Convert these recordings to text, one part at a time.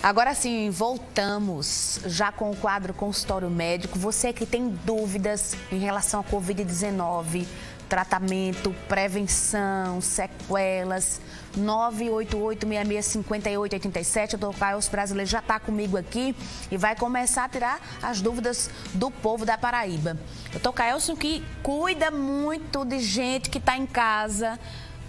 Agora sim, voltamos já com o quadro Consultório Médico. Você que tem dúvidas em relação à Covid-19, tratamento, prevenção, sequelas, 988-66-5887. O Dr. Caio Brasileiro já está comigo aqui e vai começar a tirar as dúvidas do povo da Paraíba. Dr. Caio, que cuida muito de gente que está em casa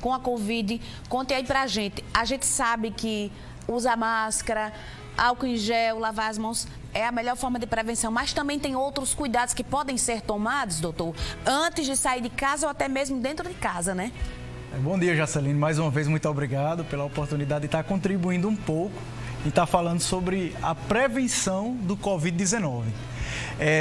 com a Covid. Conte aí pra gente. A gente sabe que usa máscara, álcool em gel, lavar as mãos é a melhor forma de prevenção, mas também tem outros cuidados que podem ser tomados, doutor, antes de sair de casa ou até mesmo dentro de casa, né? Bom dia, Jaceline. Mais uma vez, muito obrigado pela oportunidade de estar contribuindo um pouco e estar falando sobre a prevenção do Covid-19.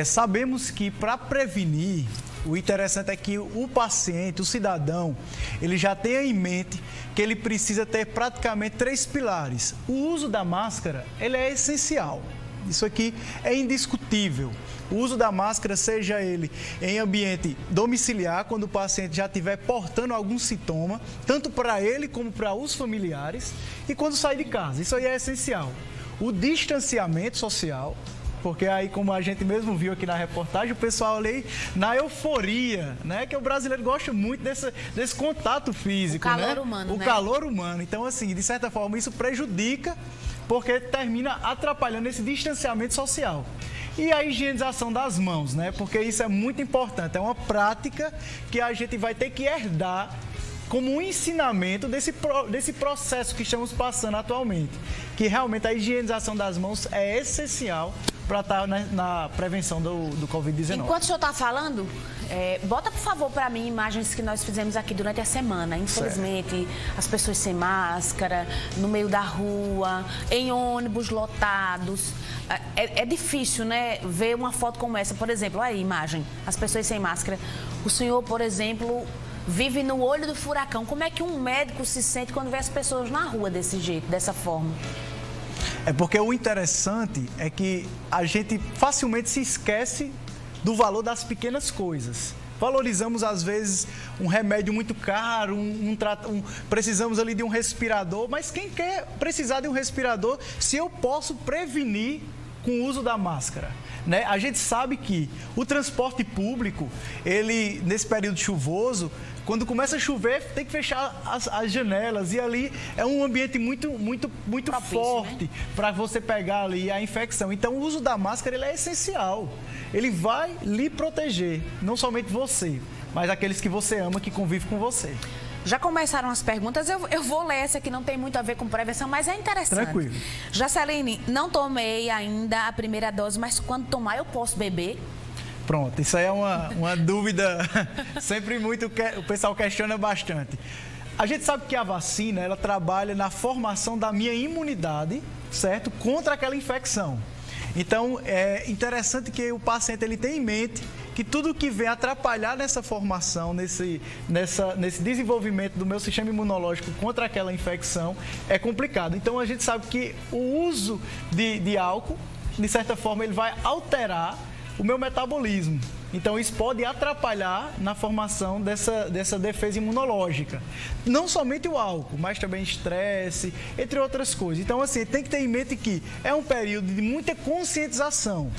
Sabemos que para prevenir, o interessante é que o paciente, o cidadão, ele já tenha em mente que ele precisa ter praticamente 3 pilares. O uso da máscara, ele é essencial. Isso aqui é indiscutível. O uso da máscara, seja ele em ambiente domiciliar, quando o paciente já estiver portando algum sintoma, tanto para ele como para os familiares, e quando sai de casa. Isso aí é essencial. O distanciamento social, porque aí, como a gente mesmo viu aqui na reportagem, o pessoal ali na euforia, né? Que o brasileiro gosta muito desse contato físico, o calor humano, o calor humano. Então, assim, de certa forma, isso prejudica, porque termina atrapalhando esse distanciamento social. E a higienização das mãos, né? Porque isso é muito importante. É uma prática que a gente vai ter que herdar como um ensinamento desse processo que estamos passando atualmente. Que realmente a higienização das mãos é essencial para estar na prevenção do Covid-19. Enquanto o senhor está falando, bota por favor para mim imagens que nós fizemos aqui durante a semana. Infelizmente, as pessoas sem máscara, no meio da rua, em ônibus lotados. É difícil, né, ver uma foto como essa. Por exemplo, olha aí a imagem, as pessoas sem máscara. O senhor, por exemplo, vive no olho do furacão. Como é que um médico se sente quando vê as pessoas na rua desse jeito, dessa forma? É porque o interessante é que a gente facilmente se esquece do valor das pequenas coisas. Valorizamos, às vezes, um remédio muito caro, precisamos ali de um respirador, mas quem quer precisar de um respirador se eu posso prevenir com o uso da máscara? Né? A gente sabe que o transporte público, ele, nesse período chuvoso, quando começa a chover, tem que fechar as janelas, e ali é um ambiente muito propício, forte, né, para você pegar ali a infecção. Então, o uso da máscara, ele é essencial. Ele vai lhe proteger, não somente você, mas aqueles que você ama, que convivem com você. Já começaram as perguntas, eu vou ler essa que não tem muito a ver com prevenção, mas é interessante. Tranquilo. Jaceline, não tomei ainda a primeira dose, mas quando tomar eu posso beber? Pronto, isso aí é uma dúvida sempre o pessoal questiona bastante. A gente sabe que a vacina, ela trabalha na formação da minha imunidade, certo? Contra aquela infecção. Então, é interessante que o paciente ele tenha em mente que tudo que vem atrapalhar nessa formação, nesse desenvolvimento do meu sistema imunológico contra aquela infecção é complicado. Então, a gente sabe que o uso de álcool, de certa forma, ele vai alterar o meu metabolismo. Então, isso pode atrapalhar na formação dessa defesa imunológica. Não somente o álcool, mas também estresse, entre outras coisas. Então, assim, tem que ter em mente que é um período de muita conscientização.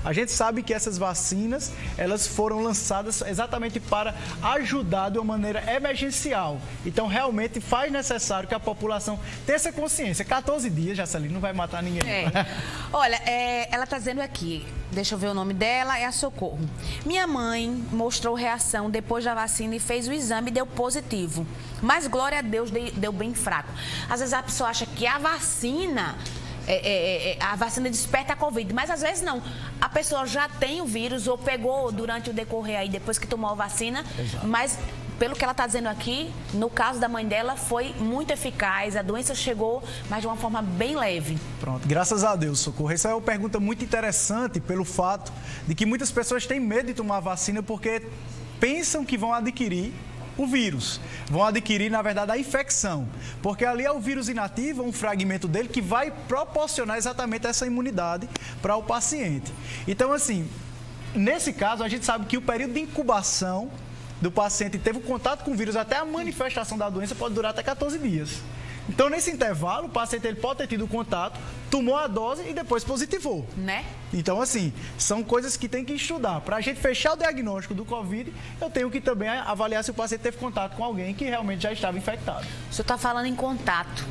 A gente sabe que essas vacinas, elas foram lançadas exatamente para ajudar de uma maneira emergencial. Então, realmente faz necessário que a população tenha essa consciência. 14 dias, Jaceline, não vai matar ninguém. Olha, ela está dizendo aqui, deixa eu ver o nome dela, é a Socorro. Minha mãe mostrou reação depois da vacina e fez o exame e deu positivo. Mas, glória a Deus, deu bem fraco. Às vezes a pessoa acha que a vacina desperta a Covid, mas às vezes não. A pessoa já tem o vírus ou pegou durante o decorrer aí, depois que tomou a vacina. Exato. Mas, pelo que ela está dizendo aqui, no caso da mãe dela, foi muito eficaz, a doença chegou, mas de uma forma bem leve. Pronto, graças a Deus, Socorro. Essa é uma pergunta muito interessante pelo fato de que muitas pessoas têm medo de tomar a vacina porque pensam que vão adquirir o vírus. Vão adquirir, na verdade, a infecção. Porque ali é o vírus inativo, um fragmento dele, que vai proporcionar exatamente essa imunidade para o paciente. Então, assim, nesse caso, a gente sabe que o período de incubação do paciente teve contato com o vírus até a manifestação da doença pode durar até 14 dias. Então, nesse intervalo, o paciente ele pode ter tido contato, tomou a dose e depois positivou. Né? Então, assim, são coisas que tem que estudar. Para a gente fechar o diagnóstico do Covid, eu tenho que também avaliar se o paciente teve contato com alguém que realmente já estava infectado. O senhor está falando em contato.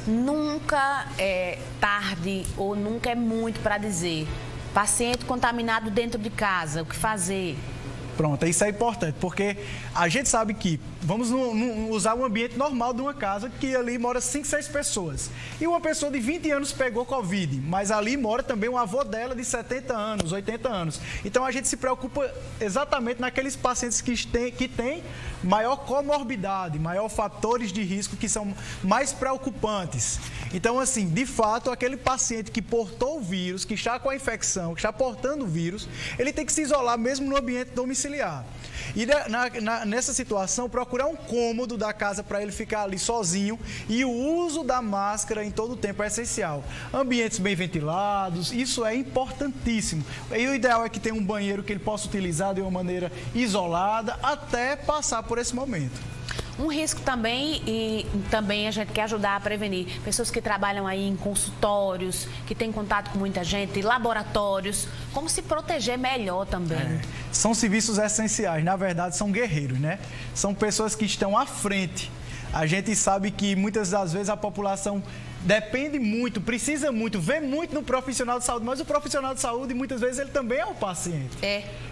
Nunca é tarde ou nunca é muito para dizer. Paciente contaminado dentro de casa, o que fazer? Pronto, isso é importante, porque a gente sabe que, vamos usar um ambiente normal de uma casa, que ali mora 5, 6 pessoas. E uma pessoa de 20 anos pegou Covid, mas ali mora também um avô dela de 70 anos, 80 anos. Então a gente se preocupa exatamente naqueles pacientes que têm maior comorbidade, maior fatores de risco que são mais preocupantes. Então, assim, de fato, aquele paciente que portou o vírus, que está com a infecção, que está portando o vírus, ele tem que se isolar mesmo no ambiente domiciliar. E nessa situação, procurar um cômodo da casa para ele ficar ali sozinho, e o uso da máscara em todo o tempo é essencial. Ambientes bem ventilados, isso é importantíssimo. E o ideal é que tenha um banheiro que ele possa utilizar de uma maneira isolada até passar por esse momento. Um risco também, e também a gente quer ajudar a prevenir, pessoas que trabalham aí em consultórios, que têm contato com muita gente, laboratórios, como se proteger melhor também. São serviços essenciais, na verdade são guerreiros, né? São pessoas que estão à frente. A gente sabe que muitas das vezes a população depende muito, precisa muito, vê muito no profissional de saúde, mas o profissional de saúde muitas vezes ele também é o paciente.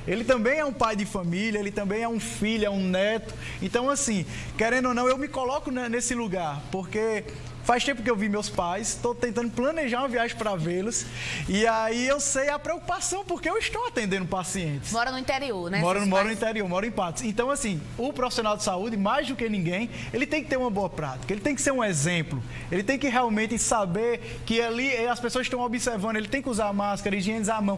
Ele também é um pai de família, ele também é um filho, é um neto. Então, assim, querendo ou não, eu me coloco nesse lugar, porque faz tempo que eu vi meus pais, estou tentando planejar uma viagem para vê-los, e aí eu sei a preocupação, porque eu estou atendendo pacientes. Mora no interior, né? Moro no interior, moro em Patos. Então, assim, o profissional de saúde, mais do que ninguém, ele tem que ter uma boa prática, ele tem que ser um exemplo, ele tem que realmente saber que ali as pessoas estão observando, ele tem que usar a máscara, higienizar a mão.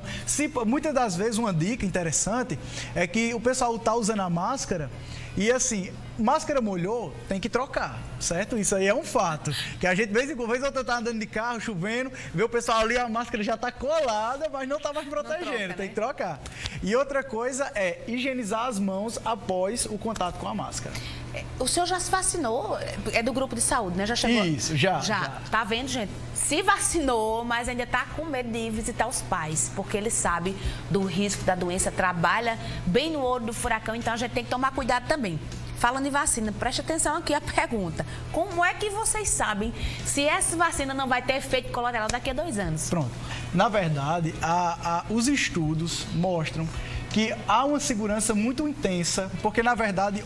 Muitas das vezes, uma dica interessante é que o pessoal está usando a máscara e, assim, máscara molhou, tem que trocar, certo? Isso aí é um fato. Que a gente, de vez em quando, eu tá andando de carro, chovendo, vê o pessoal ali, a máscara já está colada, mas não estava protegendo, tem que trocar. E outra coisa é higienizar as mãos após o contato com a máscara. O senhor já se vacinou? É do grupo de saúde, né? Já chegou? Isso, já. Tá vendo, gente? Se vacinou, mas ainda tá com medo de ir visitar os pais, porque ele sabe do risco da doença, trabalha bem no olho do furacão, então a gente tem que tomar cuidado também. Falando em vacina, preste atenção aqui a pergunta. Como é que vocês sabem se essa vacina não vai ter efeito colateral daqui a 2 anos? Pronto. Na verdade, os estudos mostram que há uma segurança muito intensa, porque, na verdade,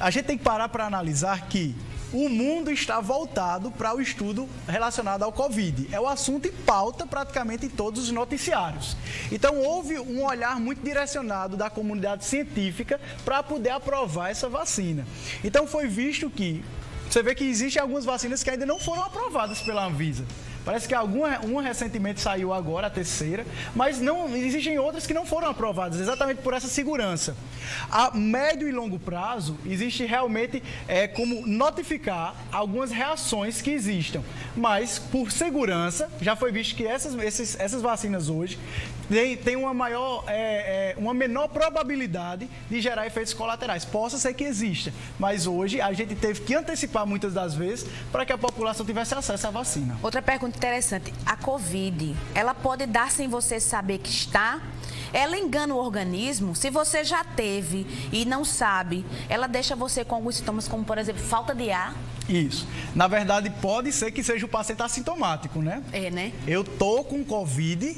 a gente tem que parar para analisar que o mundo está voltado para o estudo relacionado ao Covid. É o assunto em pauta praticamente em todos os noticiários. Então, houve um olhar muito direcionado da comunidade científica para poder aprovar essa vacina. Então, foi visto que você vê que existem algumas vacinas que ainda não foram aprovadas pela Anvisa. Parece que uma recentemente saiu agora, a terceira, mas não existem outras que não foram aprovadas, exatamente por essa segurança. A médio e longo prazo, existe realmente como notificar algumas reações que existam, mas por segurança, já foi visto que essas vacinas hoje têm uma menor probabilidade de gerar efeitos colaterais. Possa ser que exista, mas hoje a gente teve que antecipar muitas das vezes para que a população tivesse acesso à vacina. Outra pergunta interessante, a Covid, ela pode dar sem você saber que está? Ela engana o organismo? Se você já teve e não sabe, ela deixa você com alguns sintomas como, por exemplo, falta de ar? Isso. Na verdade, pode ser que seja o paciente assintomático, né? Né? Eu tô com Covid,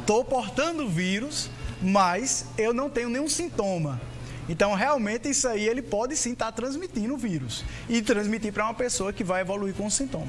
tô portando o vírus, mas eu não tenho nenhum sintoma. Então, realmente, isso aí ele pode sim estar transmitindo o vírus e transmitir para uma pessoa que vai evoluir com o sintoma.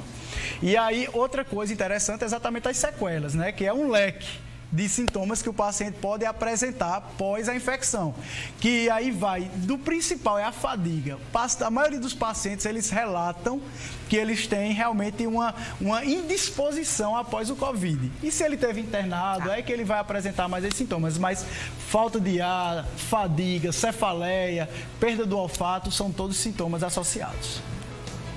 E aí, outra coisa interessante é exatamente as sequelas, né? Que é um leque de sintomas que o paciente pode apresentar após a infecção. Que aí vai, do principal é a fadiga. A maioria dos pacientes, eles relatam que eles têm realmente uma indisposição após o Covid. E se ele teve internado, é que ele vai apresentar mais esses sintomas. Mas falta de ar, fadiga, cefaleia, perda do olfato, são todos sintomas associados.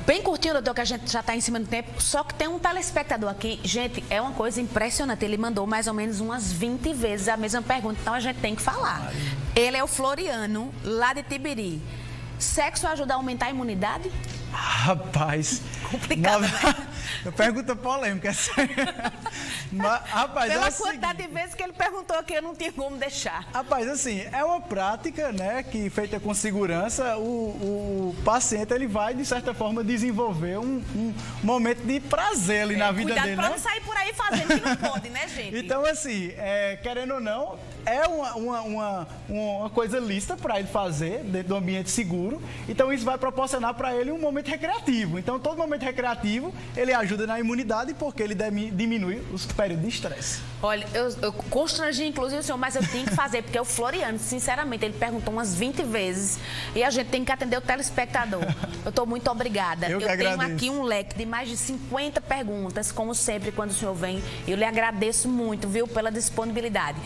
Bem curtinho, doutor, que a gente já está em cima do tempo, só que tem um telespectador aqui. Gente, é uma coisa impressionante. Ele mandou mais ou menos umas 20 vezes a mesma pergunta, então a gente tem que falar. Ele é o Floriano, lá de Tibiri. Sexo ajuda a aumentar a imunidade? Rapaz. Complicado, né? Pergunta polêmica. Mas, rapaz, Pela é o quantidade seguinte, de vezes que ele perguntou que eu não tinha como deixar. rapaz, assim, é uma prática, né, que feita com segurança, o paciente, ele vai, de certa forma, desenvolver um momento de prazer ali na vida Cuidado dele, pra né? não sair por aí fazendo que não pode, né, gente? Então, assim, querendo ou não, é uma coisa lícita para ele fazer dentro do ambiente seguro. Então, isso vai proporcionar para ele um momento recreativo. Então, todo momento recreativo, ele ajuda na imunidade porque ele diminui os períodos de estresse. Olha, eu constrangi inclusive o senhor, mas eu tinha que fazer, porque o Floriano, sinceramente, ele perguntou umas 20 vezes e a gente tem que atender o telespectador. Eu estou muito obrigada. Eu que tenho agradeço. aqui um leque de mais de 50 perguntas, como sempre, quando o senhor vem. Eu lhe agradeço muito, viu, pela disponibilidade.